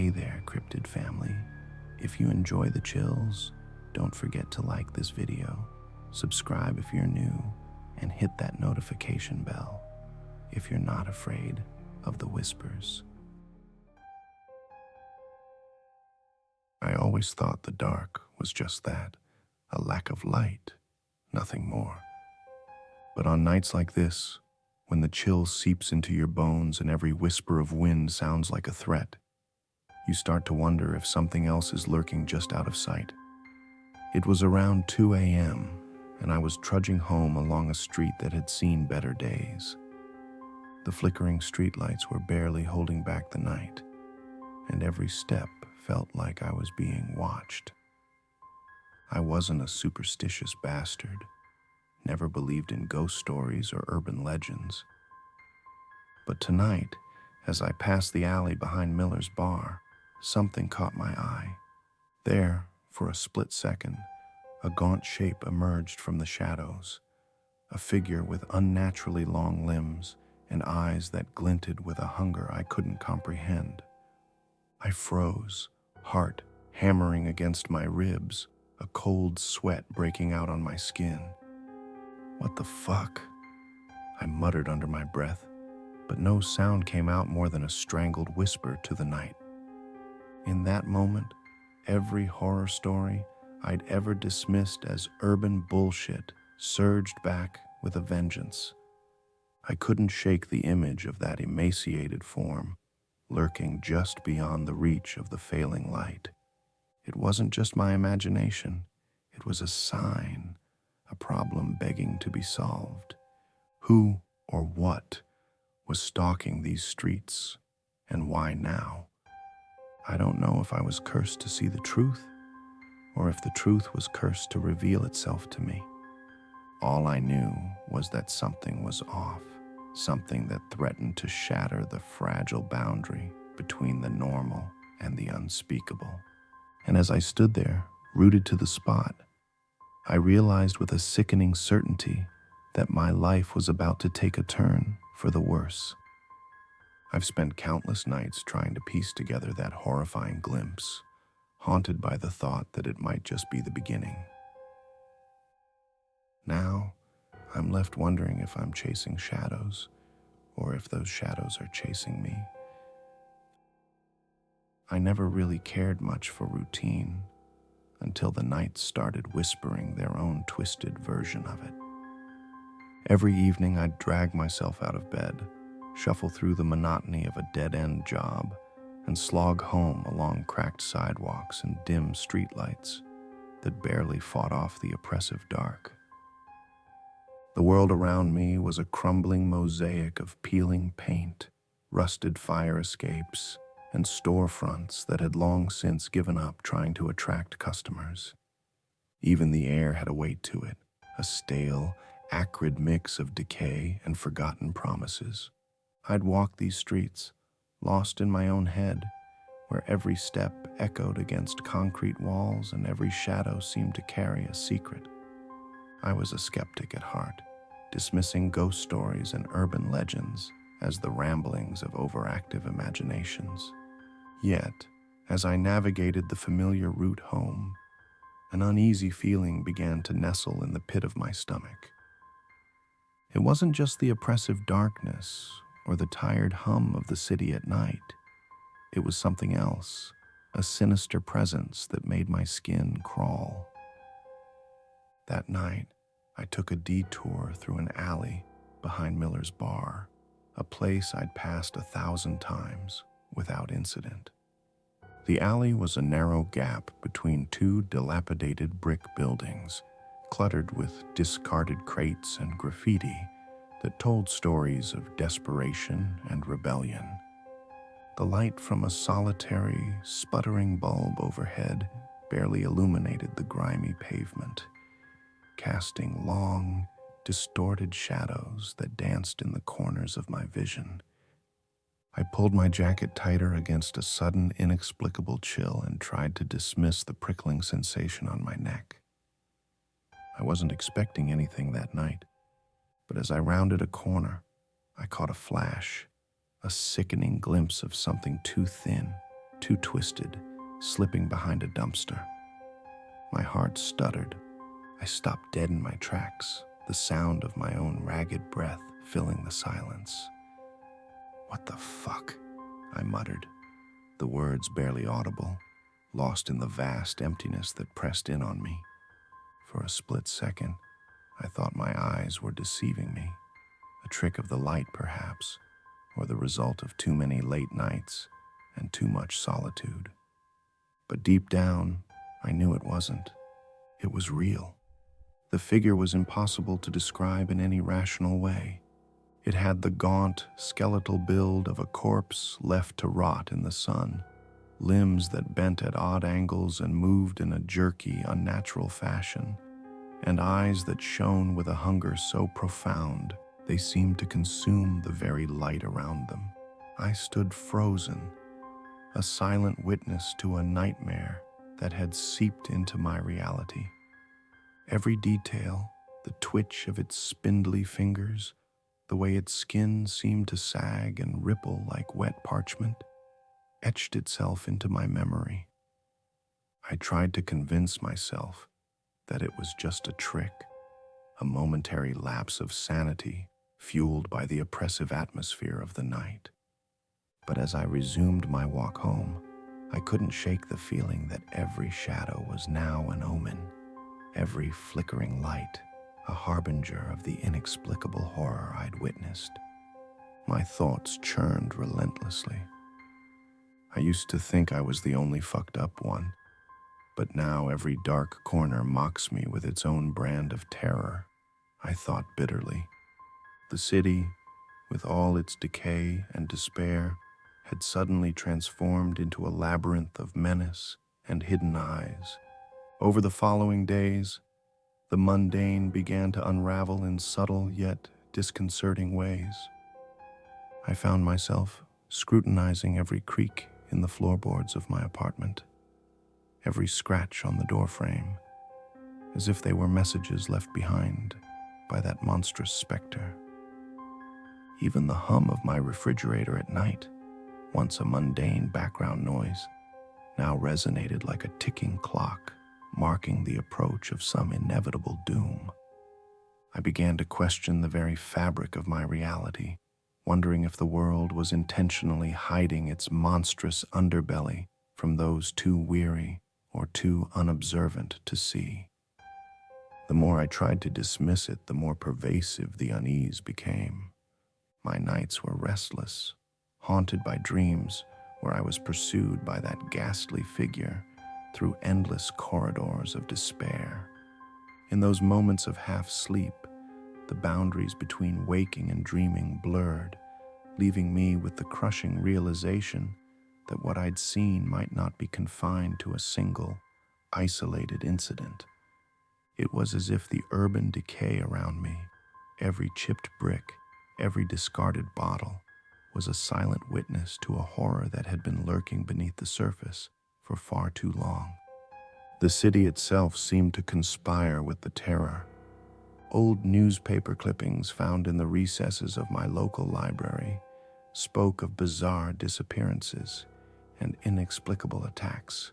Hey there, Cryptid family. If you enjoy the chills, don't forget to like this video, subscribe if you're new, and hit that notification bell if you're not afraid of the whispers. I always thought the dark was just that, a lack of light, nothing more. But on nights like this, when the chill seeps into your bones and every whisper of wind sounds like a threat, you start to wonder if something else is lurking just out of sight. It was around 2 a.m., and I was trudging home along a street that had seen better days. The flickering streetlights were barely holding back the night, and every step felt like I was being watched. I wasn't a superstitious bastard, never believed in ghost stories or urban legends. But tonight, as I passed the alley behind Miller's bar, something caught my eye. There, for a split second, a gaunt shape emerged from the shadows, a figure with unnaturally long limbs and eyes that glinted with a hunger I couldn't comprehend. I froze, heart hammering against my ribs, a cold sweat breaking out on my skin. "What the fuck?" I muttered under my breath, but no sound came out more than a strangled whisper to the night. In that moment, every horror story I'd ever dismissed as urban bullshit surged back with a vengeance. I couldn't shake the image of that emaciated form, lurking just beyond the reach of the failing light. It wasn't just my imagination, it was a sign, a problem begging to be solved. Who or what was stalking these streets, and why now? I don't know if I was cursed to see the truth, or if the truth was cursed to reveal itself to me. All I knew was that something was off, something that threatened to shatter the fragile boundary between the normal and the unspeakable. And as I stood there, rooted to the spot, I realized with a sickening certainty that my life was about to take a turn for the worse. I've spent countless nights trying to piece together that horrifying glimpse, haunted by the thought that it might just be the beginning. Now, I'm left wondering if I'm chasing shadows, or if those shadows are chasing me. I never really cared much for routine, until the nights started whispering their own twisted version of it. Every evening I'd drag myself out of bed, shuffle through the monotony of a dead-end job, and slog home along cracked sidewalks and dim streetlights that barely fought off the oppressive dark. The world around me was a crumbling mosaic of peeling paint, rusted fire escapes, and storefronts that had long since given up trying to attract customers. Even the air had a weight to it, a stale, acrid mix of decay and forgotten promises. I'd walk these streets, lost in my own head, where every step echoed against concrete walls and every shadow seemed to carry a secret. I was a skeptic at heart, dismissing ghost stories and urban legends as the ramblings of overactive imaginations. Yet, as I navigated the familiar route home, an uneasy feeling began to nestle in the pit of my stomach. It wasn't just the oppressive darkness or the tired hum of the city at night. It was something else, a sinister presence that made my skin crawl. That night, I took a detour through an alley behind Miller's bar, a place I'd passed 1,000 times without incident. The alley was a narrow gap between two dilapidated brick buildings, cluttered with discarded crates and graffiti that told stories of desperation and rebellion. The light from a solitary, sputtering bulb overhead barely illuminated the grimy pavement, casting long, distorted shadows that danced in the corners of my vision. I pulled my jacket tighter against a sudden, inexplicable chill and tried to dismiss the prickling sensation on my neck. I wasn't expecting anything that night, but as I rounded a corner, I caught a flash, a sickening glimpse of something too thin, too twisted, slipping behind a dumpster. My heart stuttered. I stopped dead in my tracks, the sound of my own ragged breath filling the silence. "What the fuck?" I muttered, the words barely audible, lost in the vast emptiness that pressed in on me. For a split second, I thought my eyes were deceiving me, a trick of the light perhaps, or the result of too many late nights and too much solitude. But deep down, I knew it wasn't. It was real. The figure was impossible to describe in any rational way. It had the gaunt, skeletal build of a corpse left to rot in the sun, limbs that bent at odd angles and moved in a jerky, unnatural fashion, and eyes that shone with a hunger so profound they seemed to consume the very light around them. I stood frozen, a silent witness to a nightmare that had seeped into my reality. Every detail, the twitch of its spindly fingers, the way its skin seemed to sag and ripple like wet parchment, etched itself into my memory. I tried to convince myself that it was just a trick, a momentary lapse of sanity fueled by the oppressive atmosphere of the night. But as I resumed my walk home, I couldn't shake the feeling that every shadow was now an omen, every flickering light a harbinger of the inexplicable horror I'd witnessed. My thoughts churned relentlessly. I used to think I was the only fucked up one, but now every dark corner mocks me with its own brand of terror, I thought bitterly. The city, with all its decay and despair, had suddenly transformed into a labyrinth of menace and hidden eyes. Over the following days, the mundane began to unravel in subtle yet disconcerting ways. I found myself scrutinizing every creak in the floorboards of my apartment, every scratch on the doorframe, as if they were messages left behind by that monstrous specter. Even the hum of my refrigerator at night, once a mundane background noise, now resonated like a ticking clock, marking the approach of some inevitable doom. I began to question the very fabric of my reality, wondering if the world was intentionally hiding its monstrous underbelly from those too weary or too unobservant to see. The more I tried to dismiss it, the more pervasive the unease became. My nights were restless, haunted by dreams where I was pursued by that ghastly figure through endless corridors of despair. In those moments of half-sleep, the boundaries between waking and dreaming blurred, leaving me with the crushing realization that what I'd seen might not be confined to a single, isolated incident. It was as if the urban decay around me, every chipped brick, every discarded bottle, was a silent witness to a horror that had been lurking beneath the surface for far too long. The city itself seemed to conspire with the terror. Old newspaper clippings found in the recesses of my local library spoke of bizarre disappearances and inexplicable attacks,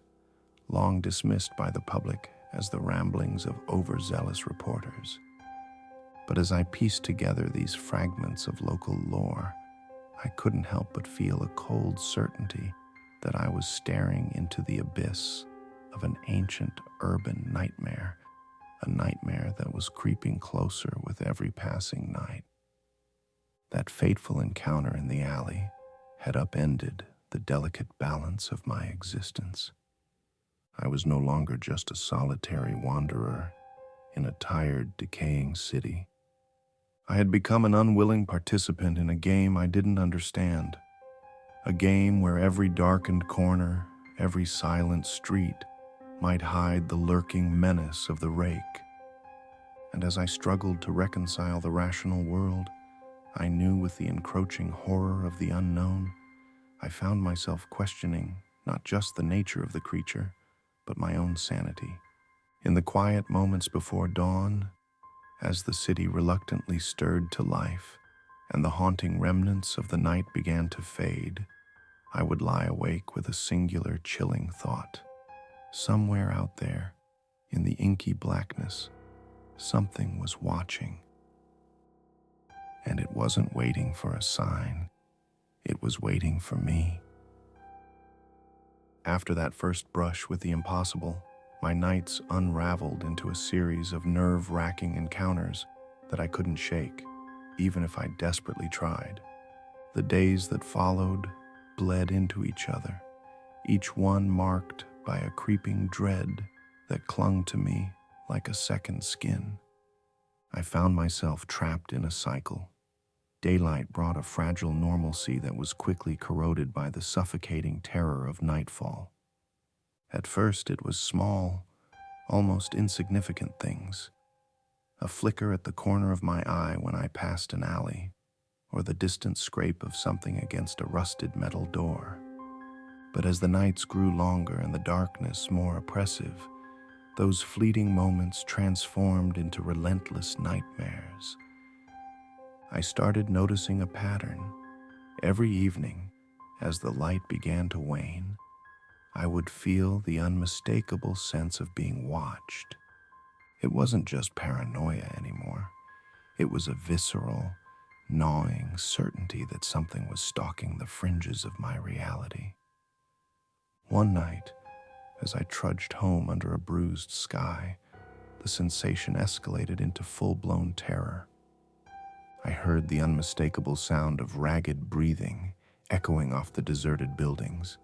long dismissed by the public as the ramblings of overzealous reporters. But as I pieced together these fragments of local lore, I couldn't help but feel a cold certainty that I was staring into the abyss of an ancient urban nightmare, a nightmare that was creeping closer with every passing night. That fateful encounter in the alley had upended the delicate balance of my existence. I was no longer just a solitary wanderer in a tired, decaying city. I had become an unwilling participant in a game I didn't understand, a game where every darkened corner, every silent street might hide the lurking menace of the Rake. And as I struggled to reconcile the rational world I knew with the encroaching horror of the unknown, I found myself questioning not just the nature of the creature, but my own sanity. In the quiet moments before dawn, as the city reluctantly stirred to life and the haunting remnants of the night began to fade, I would lie awake with a singular chilling thought. Somewhere out there, in the inky blackness, something was watching. And it wasn't waiting for a sign, it was waiting for me. After that first brush with the impossible, my nights unraveled into a series of nerve-wracking encounters that I couldn't shake, even if I desperately tried. The days that followed bled into each other, each one marked by a creeping dread that clung to me like a second skin. I found myself trapped in a cycle. Daylight brought a fragile normalcy that was quickly corroded by the suffocating terror of nightfall. At first, it was small, almost insignificant things. A flicker at the corner of my eye when I passed an alley, or the distant scrape of something against a rusted metal door. But as the nights grew longer and the darkness more oppressive, those fleeting moments transformed into relentless nightmares. I started noticing a pattern. Every evening, as the light began to wane, I would feel the unmistakable sense of being watched. It wasn't just paranoia anymore. It was a visceral, gnawing certainty that something was stalking the fringes of my reality. One night, as I trudged home under a bruised sky, the sensation escalated into full-blown terror. I heard the unmistakable sound of ragged breathing echoing off the deserted buildings,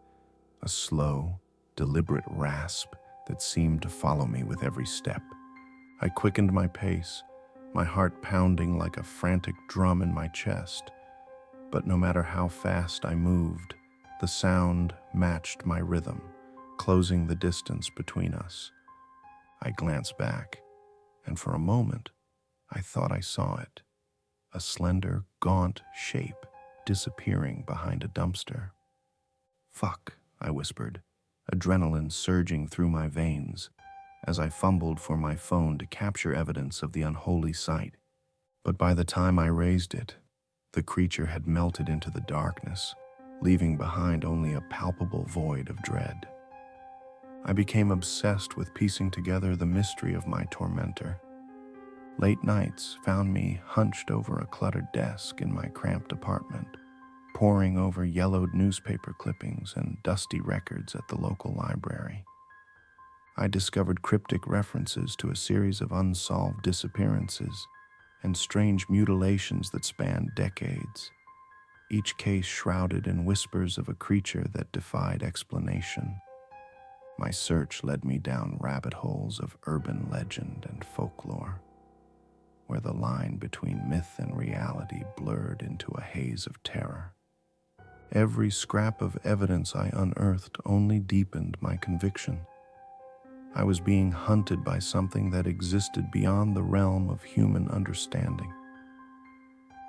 a slow, deliberate rasp that seemed to follow me with every step. I quickened my pace, my heart pounding like a frantic drum in my chest. But no matter how fast I moved, the sound matched my rhythm, closing the distance between us. I glanced back, and for a moment, I thought I saw it. A slender, gaunt shape disappearing behind a dumpster. "Fuck," I whispered, adrenaline surging through my veins as I fumbled for my phone to capture evidence of the unholy sight. But by the time I raised it, the creature had melted into the darkness, leaving behind only a palpable void of dread. I became obsessed with piecing together the mystery of my tormentor. Late nights found me hunched over a cluttered desk in my cramped apartment, poring over yellowed newspaper clippings and dusty records at the local library. I discovered cryptic references to a series of unsolved disappearances and strange mutilations that spanned decades, each case shrouded in whispers of a creature that defied explanation. My search led me down rabbit holes of urban legend and folklore, where the line between myth and reality blurred into a haze of terror. Every scrap of evidence I unearthed only deepened my conviction. I was being hunted by something that existed beyond the realm of human understanding.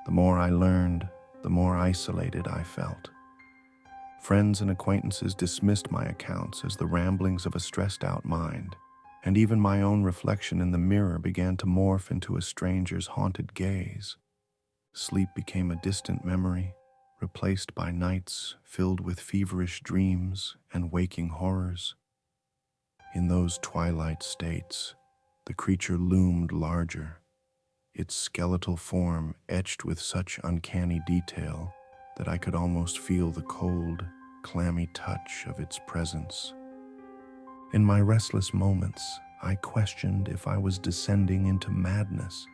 The more I learned, the more isolated I felt. Friends and acquaintances dismissed my accounts as the ramblings of a stressed-out mind, and even my own reflection in the mirror began to morph into a stranger's haunted gaze. Sleep became a distant memory, replaced by nights filled with feverish dreams and waking horrors. In those twilight states, the creature loomed larger, its skeletal form etched with such uncanny detail that I could almost feel the cold, clammy touch of its presence. In my restless moments, I questioned if I was descending into madness,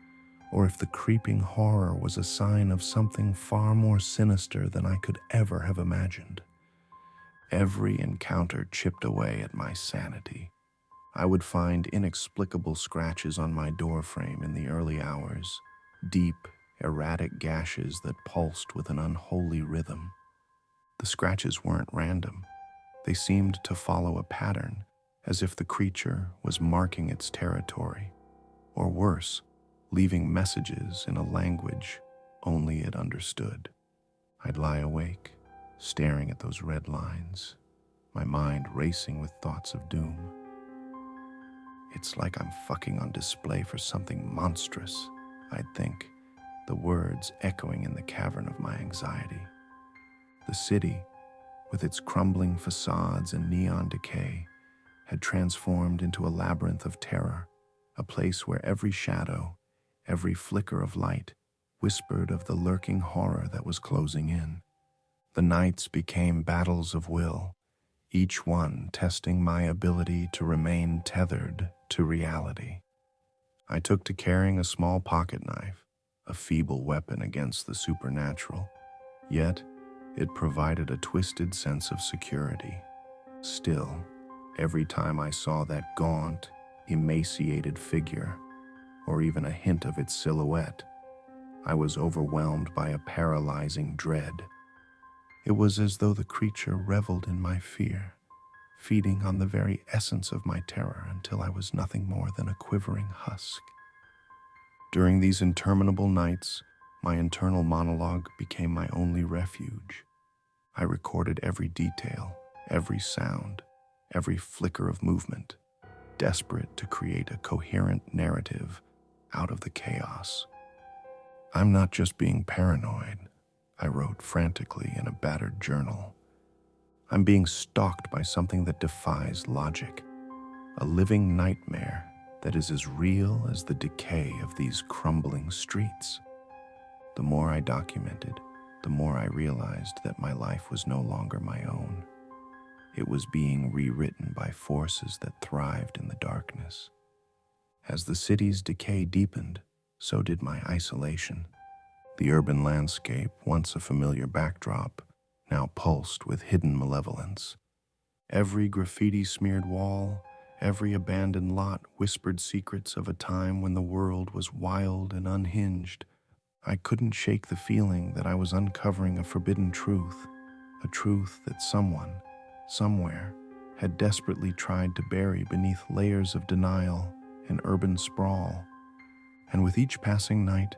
or if the creeping horror was a sign of something far more sinister than I could ever have imagined. Every encounter chipped away at my sanity. I would find inexplicable scratches on my doorframe in the early hours, deep, erratic gashes that pulsed with an unholy rhythm. The scratches weren't random. They seemed to follow a pattern, as if the creature was marking its territory, or worse, leaving messages in a language only it understood. I'd lie awake, staring at those red lines, my mind racing with thoughts of doom. "It's like I'm fucking on display for something monstrous," I'd think, the words echoing in the cavern of my anxiety. The city, with its crumbling facades and neon decay, had transformed into a labyrinth of terror, a place where every shadow, every flicker of light, whispered of the lurking horror that was closing in. The nights became battles of will, each one testing my ability to remain tethered to reality. I took to carrying a small pocket knife, a feeble weapon against the supernatural, yet it provided a twisted sense of security. Still, every time I saw that gaunt, emaciated figure, or even a hint of its silhouette, I was overwhelmed by a paralyzing dread. It was as though the creature reveled in my fear, feeding on the very essence of my terror until I was nothing more than a quivering husk. During these interminable nights, my internal monologue became my only refuge. I recorded every detail, every sound, every flicker of movement, desperate to create a coherent narrative out of the chaos. "I'm not just being paranoid," I wrote frantically in a battered journal. "I'm being stalked by something that defies logic, a living nightmare that is as real as the decay of these crumbling streets." The more I documented, the more I realized that my life was no longer my own. It was being rewritten by forces that thrived in the darkness. As the city's decay deepened, so did my isolation. The urban landscape, once a familiar backdrop, now pulsed with hidden malevolence. Every graffiti-smeared wall, every abandoned lot whispered secrets of a time when the world was wild and unhinged. I couldn't shake the feeling that I was uncovering a forbidden truth, a truth that someone, somewhere, had desperately tried to bury beneath layers of denial and urban sprawl. And with each passing night,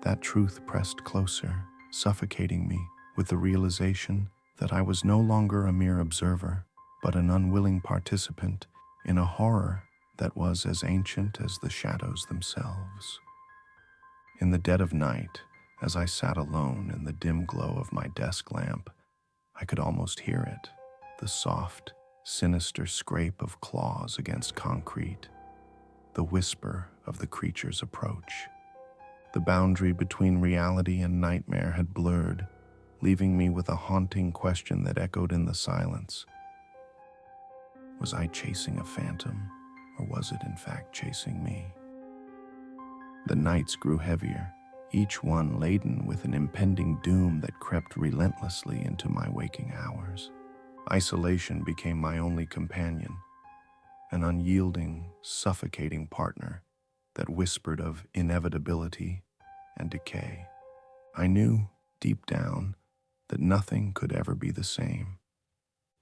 that truth pressed closer, suffocating me with the realization that I was no longer a mere observer, but an unwilling participant in a horror that was as ancient as the shadows themselves. In the dead of night, as I sat alone in the dim glow of my desk lamp, I could almost hear it, the soft, sinister scrape of claws against concrete, the whisper of the creature's approach. The boundary between reality and nightmare had blurred, leaving me with a haunting question that echoed in the silence. Was I chasing a phantom, or was it in fact chasing me? The nights grew heavier, each one laden with an impending doom that crept relentlessly into my waking hours. Isolation became my only companion, an unyielding, suffocating partner that whispered of inevitability and decay. I knew, deep down, that nothing could ever be the same.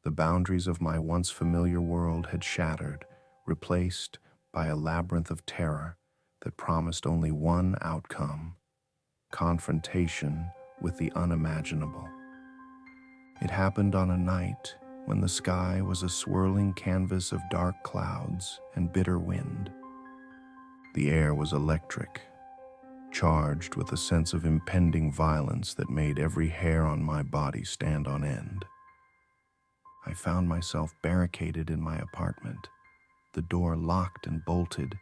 The boundaries of my once familiar world had shattered, replaced by a labyrinth of terror that promised only one outcome: confrontation with the unimaginable. It happened on a night when the sky was a swirling canvas of dark clouds and bitter wind. The air was electric, charged with a sense of impending violence that made every hair on my body stand on end. I found myself barricaded in my apartment, the door locked and bolted,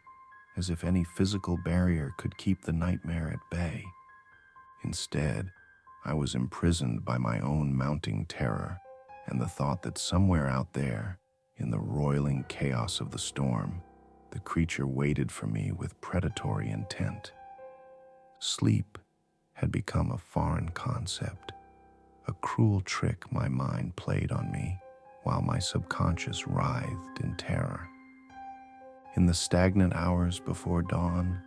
as if any physical barrier could keep the nightmare at bay. Instead, I was imprisoned by my own mounting terror and the thought that somewhere out there, in the roiling chaos of the storm, the creature waited for me with predatory intent. Sleep had become a foreign concept, a cruel trick my mind played on me while my subconscious writhed in terror. In the stagnant hours before dawn,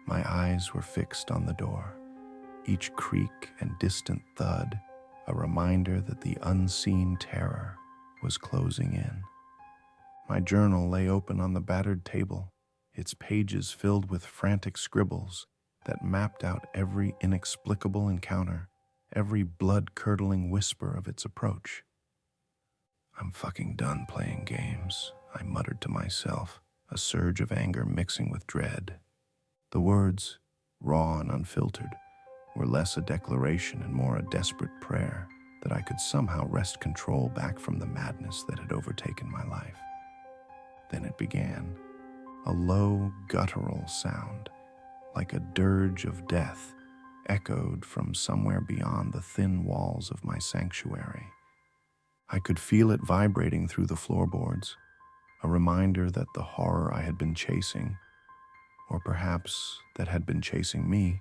my eyes were fixed on the door, each creak and distant thud a reminder that the unseen terror was closing in. My journal lay open on the battered table, its pages filled with frantic scribbles that mapped out every inexplicable encounter, every blood-curdling whisper of its approach. "I'm fucking done playing games," I muttered to myself, a surge of anger mixing with dread. The words, raw and unfiltered, were less a declaration and more a desperate prayer that I could somehow wrest control back from the madness that had overtaken my life. Then it began, a low, guttural sound, like a dirge of death, echoed from somewhere beyond the thin walls of my sanctuary. I could feel it vibrating through the floorboards, a reminder that the horror I had been chasing, or perhaps that had been chasing me,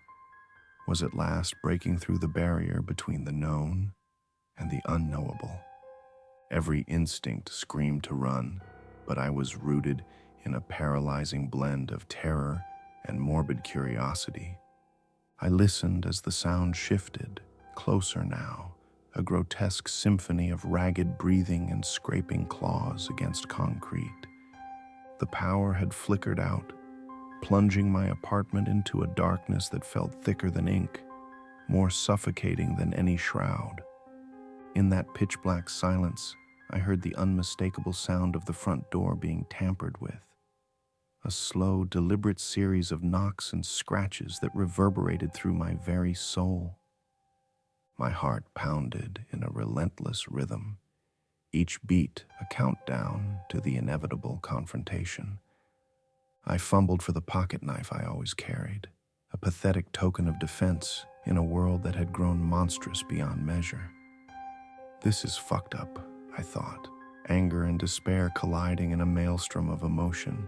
was at last breaking through the barrier between the known and the unknowable. Every instinct screamed to run, but I was rooted in a paralyzing blend of terror and morbid curiosity. I listened as the sound shifted, closer now, a grotesque symphony of ragged breathing and scraping claws against concrete. The power had flickered out, plunging my apartment into a darkness that felt thicker than ink, more suffocating than any shroud. In that pitch-black silence, I heard the unmistakable sound of the front door being tampered with. A slow, deliberate series of knocks and scratches that reverberated through my very soul. My heart pounded in a relentless rhythm, each beat a countdown to the inevitable confrontation. I fumbled for the pocket knife I always carried, a pathetic token of defense in a world that had grown monstrous beyond measure. This is fucked up, I thought, anger and despair colliding in a maelstrom of emotion.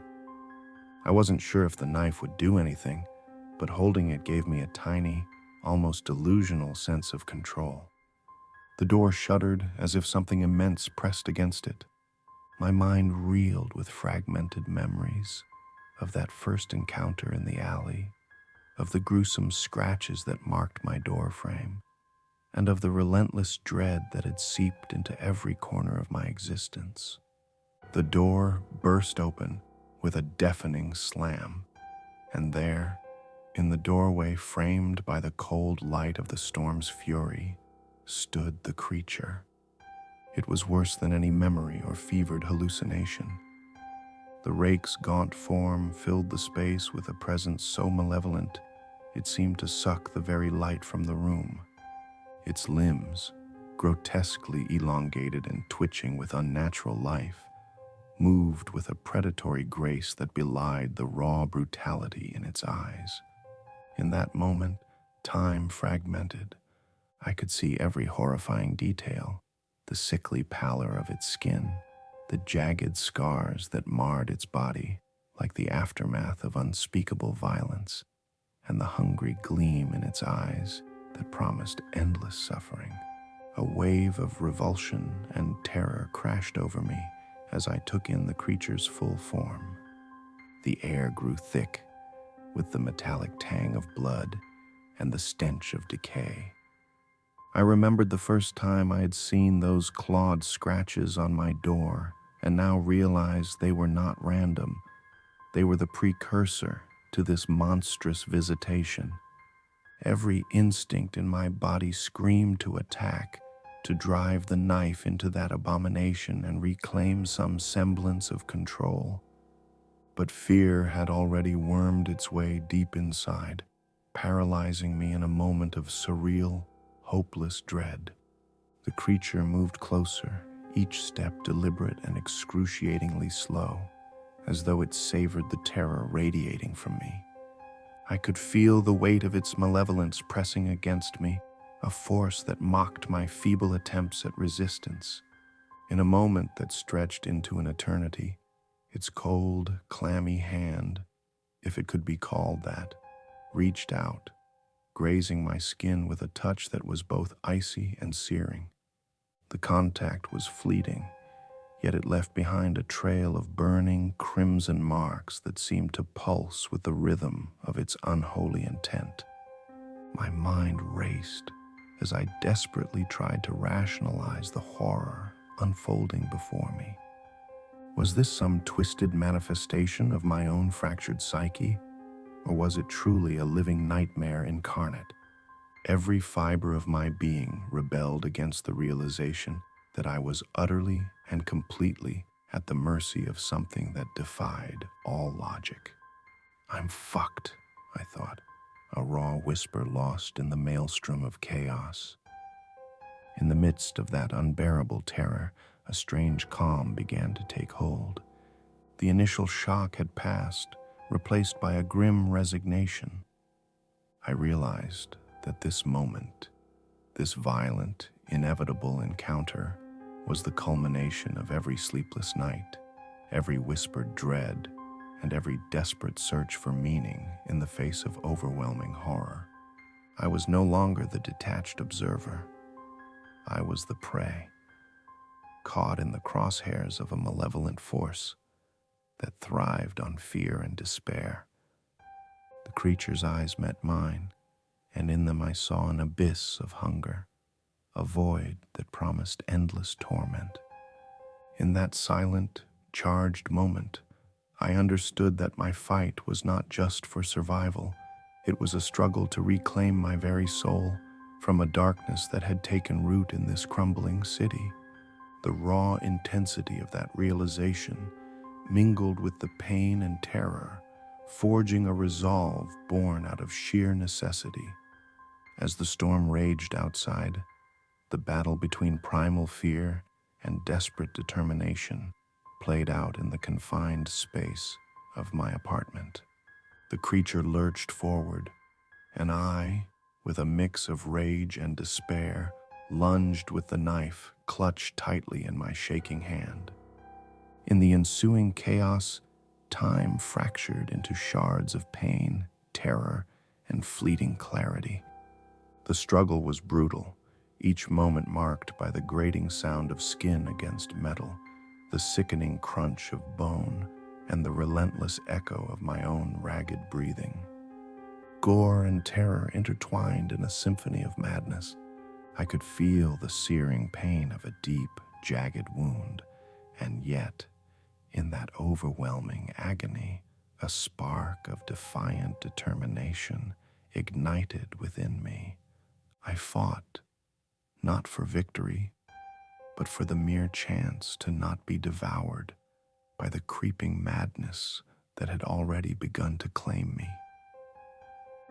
I wasn't sure if the knife would do anything, but holding it gave me a tiny, almost delusional sense of control. The door shuddered as if something immense pressed against it. My mind reeled with fragmented memories of that first encounter in the alley, of the gruesome scratches that marked my door frame, and of the relentless dread that had seeped into every corner of my existence. The door burst open with a deafening slam, and there, in the doorway framed by the cold light of the storm's fury, stood the creature. It was worse than any memory or fevered hallucination. The Rake's gaunt form filled the space with a presence so malevolent it seemed to suck the very light from the room. Its limbs, grotesquely elongated and twitching with unnatural life, moved with a predatory grace that belied the raw brutality in its eyes. In that moment, time fragmented. I could see every horrifying detail, the sickly pallor of its skin, the jagged scars that marred its body like the aftermath of unspeakable violence, and the hungry gleam in its eyes that promised endless suffering. A wave of revulsion and terror crashed over me as I took in the creature's full form. The air grew thick with the metallic tang of blood and the stench of decay. I remembered the first time I had seen those clawed scratches on my door, and now realized they were not random. They were the precursor to this monstrous visitation. Every instinct in my body screamed to attack, to drive the knife into that abomination and reclaim some semblance of control. But fear had already wormed its way deep inside, paralyzing me in a moment of surreal, hopeless dread. The creature moved closer, each step deliberate and excruciatingly slow, as though it savored the terror radiating from me. I could feel the weight of its malevolence pressing against me, a force that mocked my feeble attempts at resistance. In a moment that stretched into an eternity, its cold, clammy hand, if it could be called that, reached out, grazing my skin with a touch that was both icy and searing. The contact was fleeting, yet it left behind a trail of burning, crimson marks that seemed to pulse with the rhythm of its unholy intent. My mind raced as I desperately tried to rationalize the horror unfolding before me. Was this some twisted manifestation of my own fractured psyche, or was it truly a living nightmare incarnate? Every fiber of my being rebelled against the realization that I was utterly and completely at the mercy of something that defied all logic. I'm fucked, I thought, a raw whisper lost in the maelstrom of chaos. In the midst of that unbearable terror, a strange calm began to take hold. The initial shock had passed, replaced by a grim resignation. I realized that this moment, this violent, inevitable encounter, was the culmination of every sleepless night, every whispered dread, and every desperate search for meaning in the face of overwhelming horror. I was no longer the detached observer. I was the prey, caught in the crosshairs of a malevolent force that thrived on fear and despair. The creature's eyes met mine, and in them I saw an abyss of hunger, a void that promised endless torment. In that silent, charged moment, I understood that my fight was not just for survival. It was a struggle to reclaim my very soul from a darkness that had taken root in this crumbling city. The raw intensity of that realization mingled with the pain and terror, forging a resolve born out of sheer necessity. As the storm raged outside, the battle between primal fear and desperate determination played out in the confined space of my apartment. The creature lurched forward, and I, with a mix of rage and despair, lunged with the knife clutched tightly in my shaking hand. In the ensuing chaos, time fractured into shards of pain, terror, and fleeting clarity. The struggle was brutal, each moment marked by the grating sound of skin against metal, the sickening crunch of bone, and the relentless echo of my own ragged breathing. Gore and terror intertwined in a symphony of madness. I could feel the searing pain of a deep, jagged wound, and yet, in that overwhelming agony, a spark of defiant determination ignited within me. I fought, not for victory, but for the mere chance to not be devoured by the creeping madness that had already begun to claim me.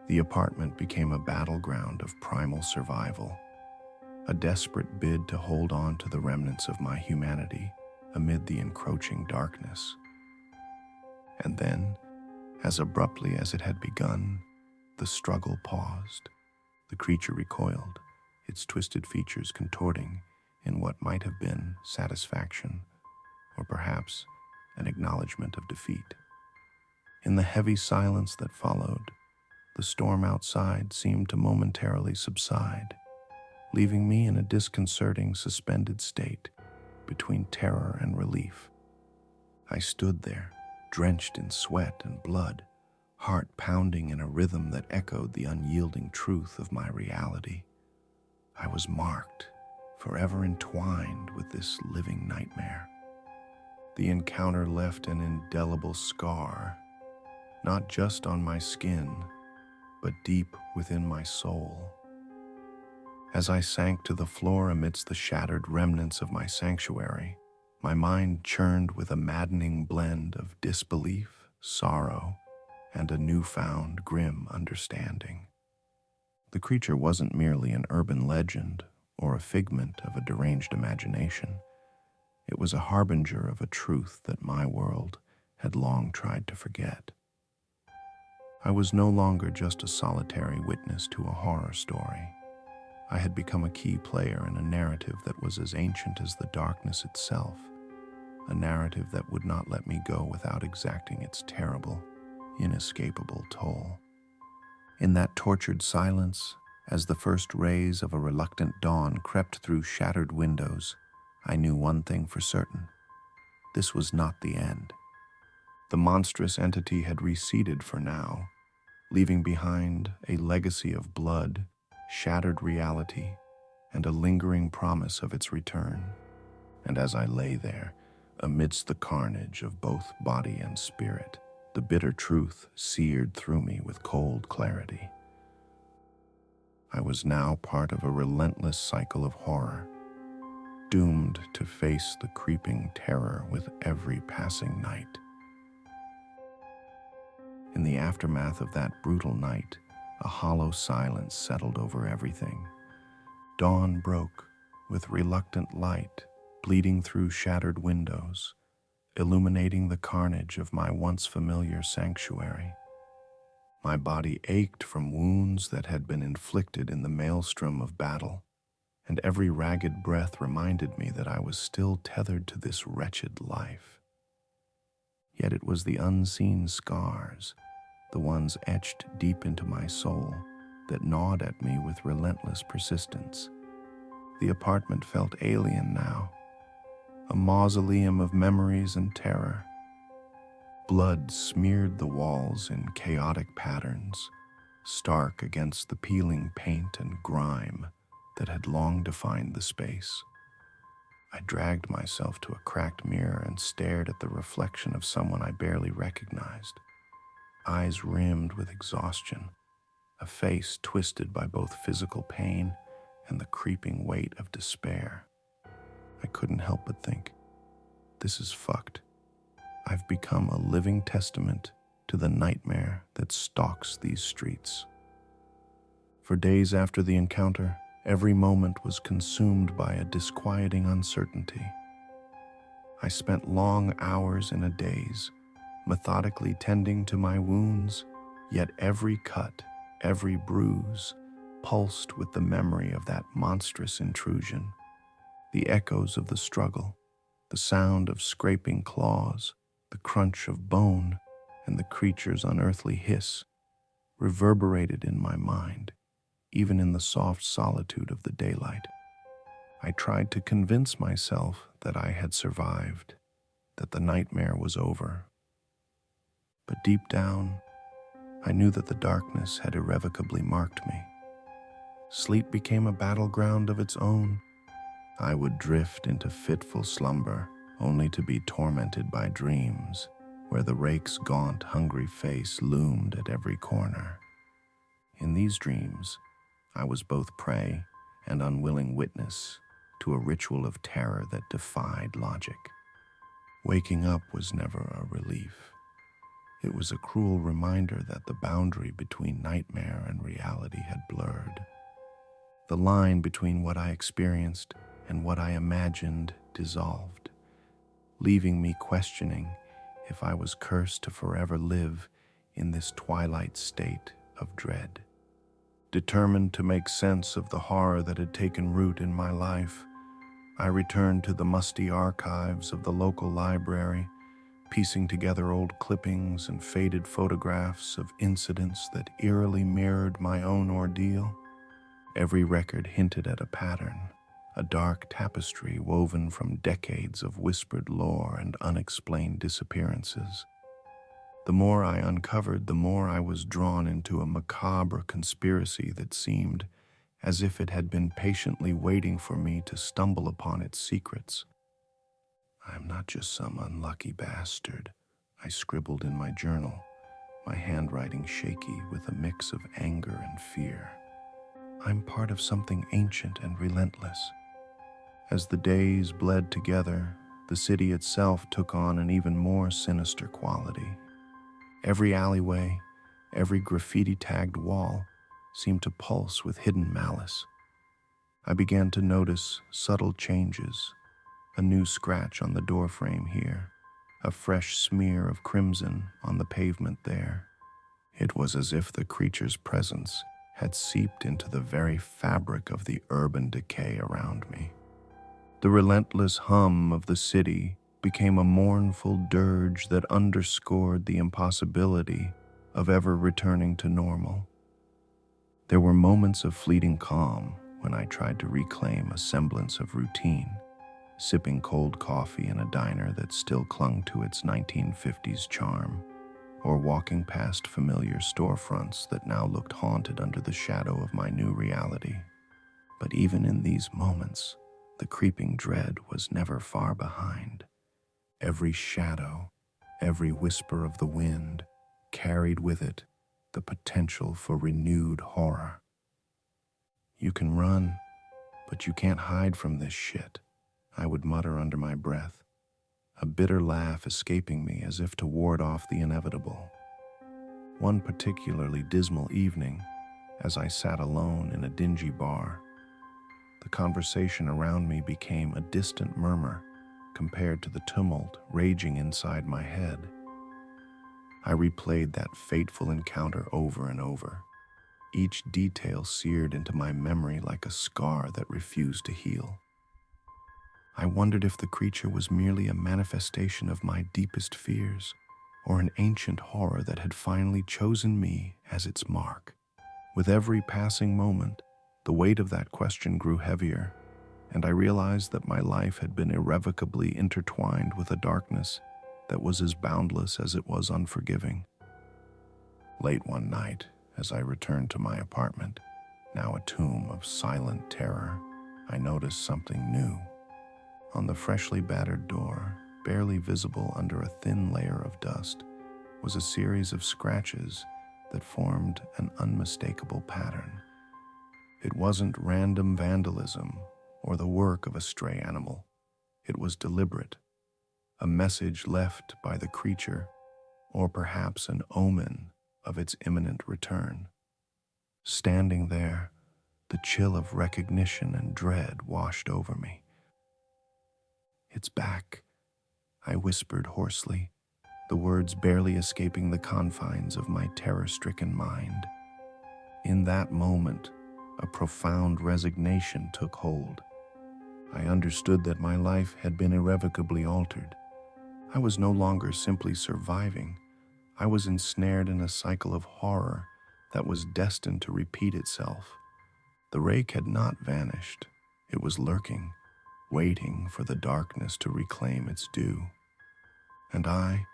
The apartment became a battleground of primal survival, a desperate bid to hold on to the remnants of my humanity amid the encroaching darkness. And then, as abruptly as it had begun, the struggle paused. The creature recoiled, its twisted features contorting in what might have been satisfaction, or perhaps an acknowledgement of defeat. In the heavy silence that followed, the storm outside seemed to momentarily subside, leaving me in a disconcerting, suspended state between terror and relief. I stood there, drenched in sweat and blood, heart pounding in a rhythm that echoed the unyielding truth of my reality. I was marked, forever entwined with this living nightmare. The encounter left an indelible scar, not just on my skin, but deep within my soul. As I sank to the floor amidst the shattered remnants of my sanctuary, my mind churned with a maddening blend of disbelief, sorrow, and a newfound grim understanding. The creature wasn't merely an urban legend or a figment of a deranged imagination. It was a harbinger of a truth that my world had long tried to forget. I was no longer just a solitary witness to a horror story. I had become a key player in a narrative that was as ancient as the darkness itself, a narrative that would not let me go without exacting its terrible, inescapable toll. In that tortured silence, as the first rays of a reluctant dawn crept through shattered windows, I knew one thing for certain. This was not the end. The monstrous entity had receded for now, leaving behind a legacy of blood, shattered reality, and a lingering promise of its return. And as I lay there, amidst the carnage of both body and spirit, the bitter truth seared through me with cold clarity. I was now part of a relentless cycle of horror, doomed to face the creeping terror with every passing night. In the aftermath of that brutal night, a hollow silence settled over everything. Dawn broke, with reluctant light bleeding through shattered windows, illuminating the carnage of my once familiar sanctuary. My body ached from wounds that had been inflicted in the maelstrom of battle, and every ragged breath reminded me that I was still tethered to this wretched life. Yet it was the unseen scars, the ones etched deep into my soul, that gnawed at me with relentless persistence. The apartment felt alien now, a mausoleum of memories and terror. Blood smeared the walls in chaotic patterns, stark against the peeling paint and grime that had long defined the space. I dragged myself to a cracked mirror and stared at the reflection of someone I barely recognized, eyes rimmed with exhaustion, a face twisted by both physical pain and the creeping weight of despair. I couldn't help but think, this is fucked. I've become a living testament to the nightmare that stalks these streets. For days after the encounter, every moment was consumed by a disquieting uncertainty. I spent long hours in a daze, methodically tending to my wounds, yet every cut, every bruise, pulsed with the memory of that monstrous intrusion. The echoes of the struggle, the sound of scraping claws, the crunch of bone, and the creature's unearthly hiss reverberated in my mind, even in the soft solitude of the daylight. I tried to convince myself that I had survived, that the nightmare was over. But deep down, I knew that the darkness had irrevocably marked me. Sleep became a battleground of its own. I would drift into fitful slumber, only to be tormented by dreams, where the Rake's gaunt, hungry face loomed at every corner. In these dreams, I was both prey and unwilling witness to a ritual of terror that defied logic. Waking up was never a relief. It was a cruel reminder that the boundary between nightmare and reality had blurred. The line between what I experienced and what I imagined dissolved, leaving me questioning if I was cursed to forever live in this twilight state of dread. Determined to make sense of the horror that had taken root in my life, I returned to the musty archives of the local library, piecing together old clippings and faded photographs of incidents that eerily mirrored my own ordeal. Every record hinted at a pattern, a dark tapestry woven from decades of whispered lore and unexplained disappearances. The more I uncovered, the more I was drawn into a macabre conspiracy that seemed as if it had been patiently waiting for me to stumble upon its secrets. I'm not just some unlucky bastard, I scribbled in my journal, my handwriting shaky with a mix of anger and fear. I'm part of something ancient and relentless. As the days bled together, the city itself took on an even more sinister quality. Every alleyway, every graffiti-tagged wall seemed to pulse with hidden malice. I began to notice subtle changes, a new scratch on the doorframe here, a fresh smear of crimson on the pavement there. It was as if the creature's presence had seeped into the very fabric of the urban decay around me. The relentless hum of the city became a mournful dirge that underscored the impossibility of ever returning to normal. There were moments of fleeting calm when I tried to reclaim a semblance of routine, sipping cold coffee in a diner that still clung to its 1950s charm, or walking past familiar storefronts that now looked haunted under the shadow of my new reality. But even in these moments, the creeping dread was never far behind. Every shadow, every whisper of the wind carried with it the potential for renewed horror. You can run, but you can't hide from this shit, I would mutter under my breath, a bitter laugh escaping me as if to ward off the inevitable. One particularly dismal evening, as I sat alone in a dingy bar, the the conversation around me became a distant murmur compared to the tumult raging inside my head. I replayed that fateful encounter over and over, each detail seared into my memory like a scar that refused to heal. I wondered if the creature was merely a manifestation of my deepest fears, or an ancient horror that had finally chosen me as its mark. With every passing moment, the weight of that question grew heavier, and I realized that my life had been irrevocably intertwined with a darkness that was as boundless as it was unforgiving. Late one night, as I returned to my apartment, now a tomb of silent terror, I noticed something new. On the freshly battered door, barely visible under a thin layer of dust, was a series of scratches that formed an unmistakable pattern. It wasn't random vandalism or the work of a stray animal. It was deliberate, a message left by the creature, or perhaps an omen of its imminent return. Standing there, the chill of recognition and dread washed over me. "It's back," I whispered hoarsely, the words barely escaping the confines of my terror-stricken mind. In that moment, a profound resignation took hold. I understood that my life had been irrevocably altered. I was no longer simply surviving. I was ensnared in a cycle of horror that was destined to repeat itself. The Rake had not vanished. It was lurking, waiting for the darkness to reclaim its due. And I,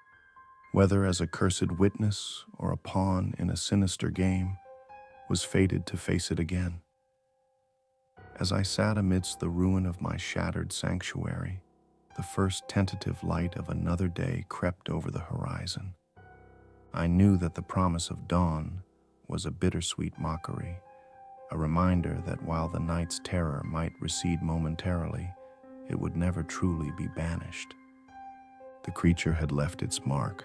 whether as a cursed witness or a pawn in a sinister game, was fated to face it again. As I sat amidst the ruin of my shattered sanctuary, the first tentative light of another day crept over the horizon. I knew that the promise of dawn was a bittersweet mockery, a reminder that while the night's terror might recede momentarily, it would never truly be banished. The creature had left its mark,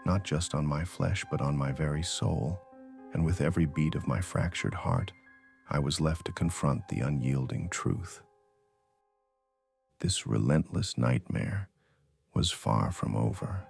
not just on my flesh but on my very soul, and with every beat of my fractured heart, I was left to confront the unyielding truth. This relentless nightmare was far from over.